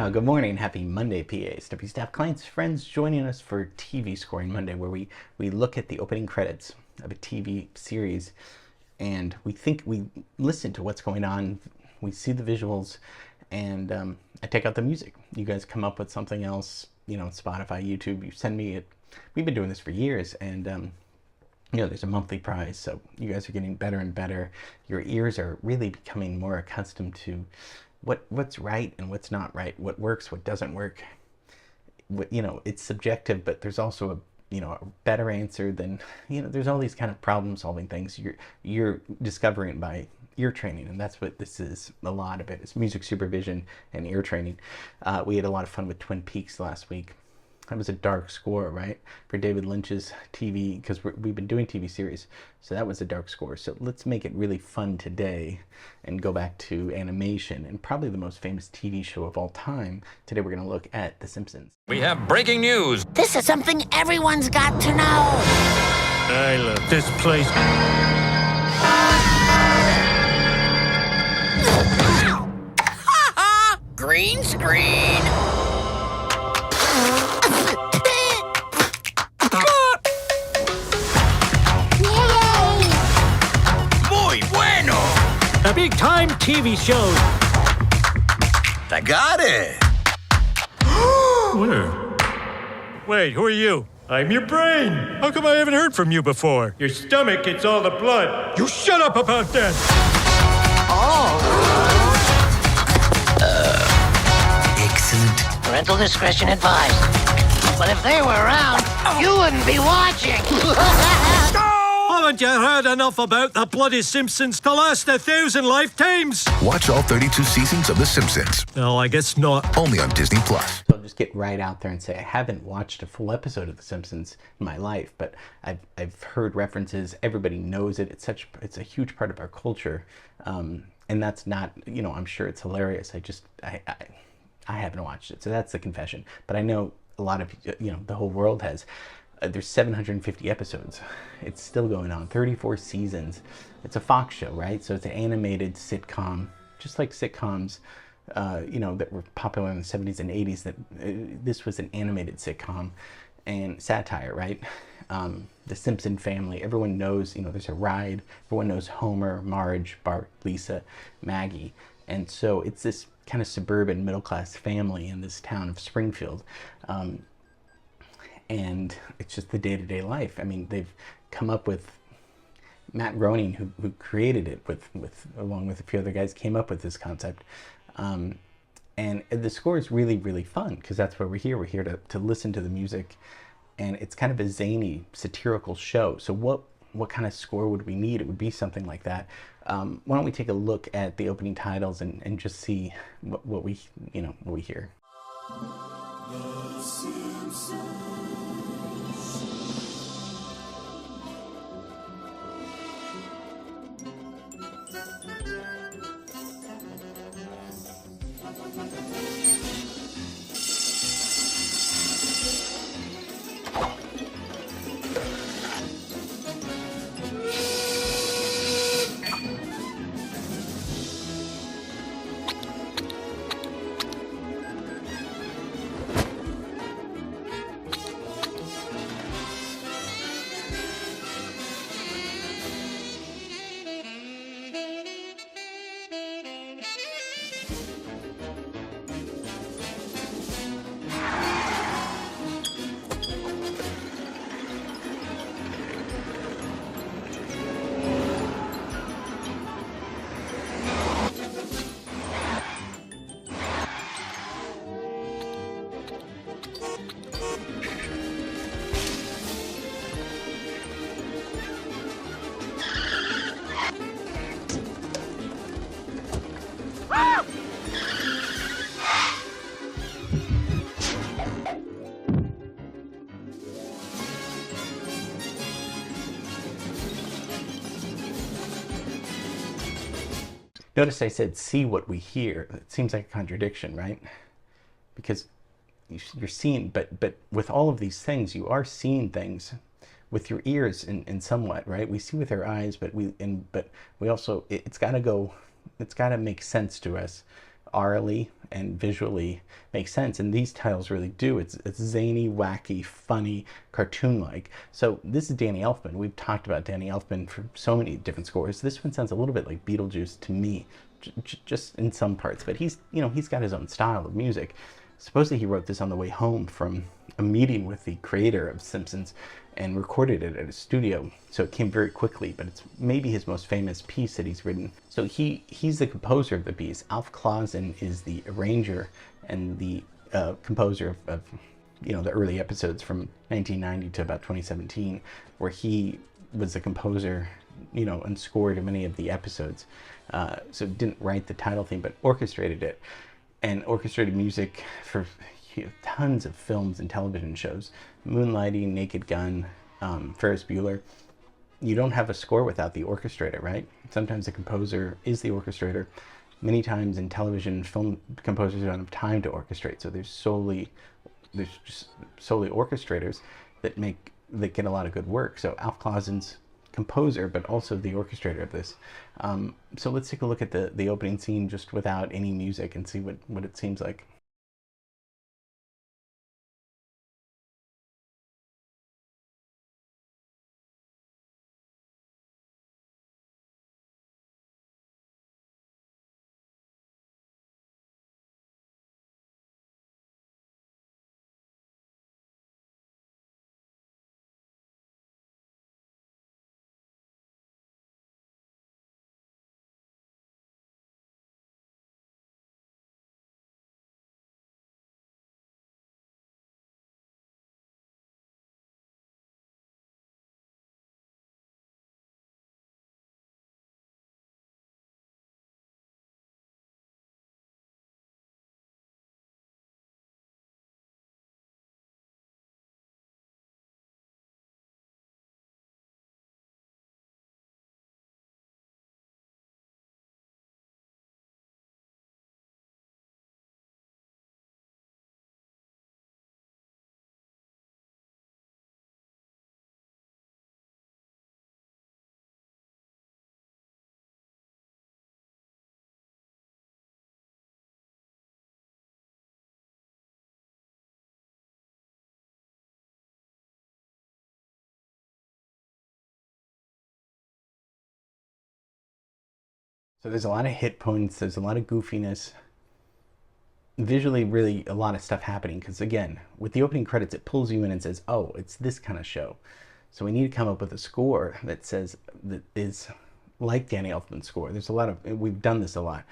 Now, good morning, happy Monday, PAs, W staff, clients, friends joining us for TV Scoring Monday, where we look at the opening credits of a TV series and we listen to what's going on, we see the visuals, and I take out the music. You guys come up with something else, Spotify, YouTube, you send me it. We've been doing this for years, and there's a monthly prize, so you guys are getting better and better. Your ears are really becoming more accustomed to what's right and what's not right, what works, what doesn't work. It's subjective, but there's also a better answer than, there's all these kind of problem solving things you're discovering by ear training, and that's what this is. A lot of it is music supervision and ear training. We had a lot of fun with Twin Peaks last week. That was a dark score, right, for David Lynch's TV, because we've been doing TV series, so that was a dark score. So let's make it really fun today and go back to animation and probably the most famous TV show of all time. Today we're going to look at The Simpsons. We have breaking news. This is something everyone's got to know. I love this place. Green screen. Muy bueno. A big-time TV show. I got it. Where? Wait, who are you? I'm your brain. How come I haven't heard from you before? Your stomach gets all the blood. You shut up about that. Excellent. Parental discretion advised. But if they were around, you wouldn't be watching. Haven't you heard enough about the bloody Simpsons to last 1,000 lifetimes? Watch all 32 seasons of The Simpsons, No, I guess not. only on Disney+. Plus. I'll just get right out there and say I haven't watched a full episode of The Simpsons in my life, but I've heard references. Everybody knows it. It's a huge part of our culture, and that's not, I'm sure it's hilarious. I haven't watched it, so that's the confession. But I know a lot of the whole world has. There's 750 episodes. It's still going on. 34 seasons. It's a Fox show, right? So it's an animated sitcom, just like sitcoms, that were popular in the 70s and 80s. This was an animated sitcom and satire, right? The Simpson family. Everyone knows. There's a ride. Everyone knows Homer, Marge, Bart, Lisa, Maggie, and so it's this kind of suburban middle-class family in this town of Springfield. And it's just the day-to-day life. I mean, they've come up with, Matt Groening, who created it along with a few other guys, came up with this concept. And the score is really, really fun, because that's why we're here. We're here to listen to the music, and it's kind of a zany, satirical show. So what kind of score would we need? It would be something like that. Why don't we take a look at the opening titles and just see what we hear. The Simpsons. Notice I said see what we hear. It seems like a contradiction, right? Because you're seeing, but with all of these things, you are seeing things with your ears in somewhat, right? We see with our eyes, but we also, it's got to make sense to us orally and visually make sense, and these titles really do. It's zany, wacky, funny, cartoon-like. So this is Danny Elfman. We've talked about Danny Elfman for so many different scores. This one sounds a little bit like Beetlejuice to me, just in some parts, but he's got his own style of music. Supposedly he wrote this on the way home from a meeting with the creator of Simpsons and recorded it at his studio, so it came very quickly, but it's maybe his most famous piece that he's written. So he's the composer of the piece. Alf Clausen is the arranger and the composer of the early episodes from 1990 to about 2017, where he was the composer, and scored many of the episodes. So didn't write the title theme, but orchestrated it, and orchestrated music for tons of films and television shows. Moonlighting, Naked Gun, Ferris Bueller. You don't have a score without the orchestrator, right? Sometimes the composer is the orchestrator. Many times in television, film composers don't have time to orchestrate, so there's just solely orchestrators that get a lot of good work. So Alf Clausen's composer, but also the orchestrator of this. So let's take a look at the opening scene just without any music and see what it seems like. So there's a lot of hit points, there's a lot of goofiness. Visually, really a lot of stuff happening, because again, with the opening credits, it pulls you in and says, oh, it's this kind of show. So we need to come up with a score that is like Danny Elfman's score. There's a lot of, we've done this a lot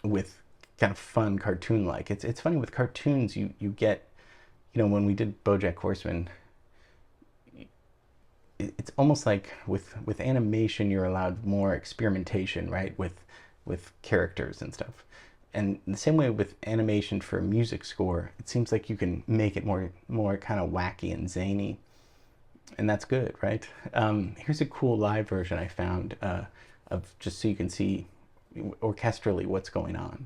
with kind of fun cartoon-like. It's funny with cartoons, you get, when we did BoJack Horseman, it's almost like with animation you're allowed more experimentation, right, with characters and stuff. And the same way with animation for a music score, it seems like you can make it more kind of wacky and zany, and that's good, right? Here's a cool live version I found of, just so you can see orchestrally what's going on.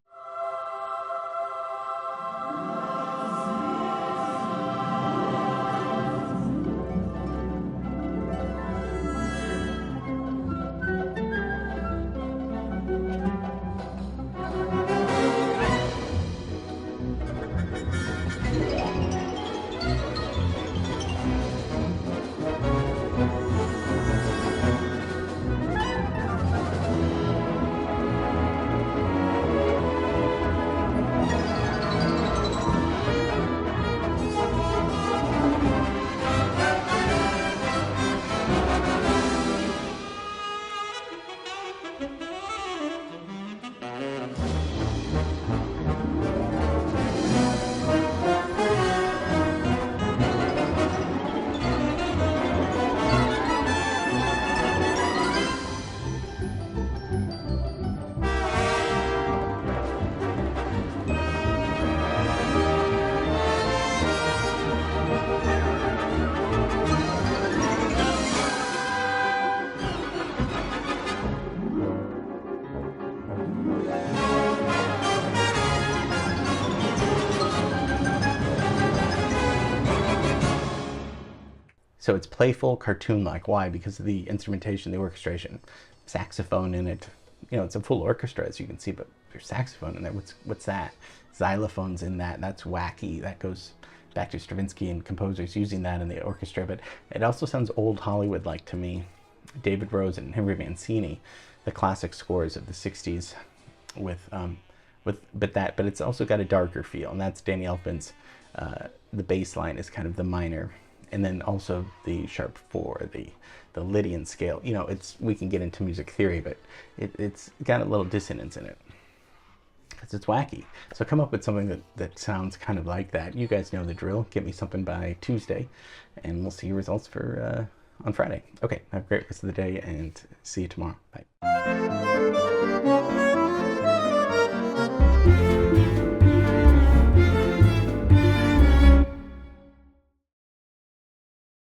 So it's playful, cartoon-like. Why? Because of the instrumentation, the orchestration. Saxophone in it, it's a full orchestra, as you can see, but there's saxophone in there. What's that? Xylophones in that. That's wacky. That goes back to Stravinsky and composers using that in the orchestra. But it also sounds old Hollywood-like to me. David Rose and Henry Mancini, the classic scores of the '60s, but it's also got a darker feel, and that's Danny Elfman's. The bass line is kind of the minor, and then also the sharp 4, the Lydian scale. We can get into music theory, but it's got a little dissonance in it because it's wacky. So come up with something that sounds kind of like that. You guys know the drill. Get me something by Tuesday, and we'll see your results for on Friday. Okay, have a great rest of the day, and see you tomorrow. Bye.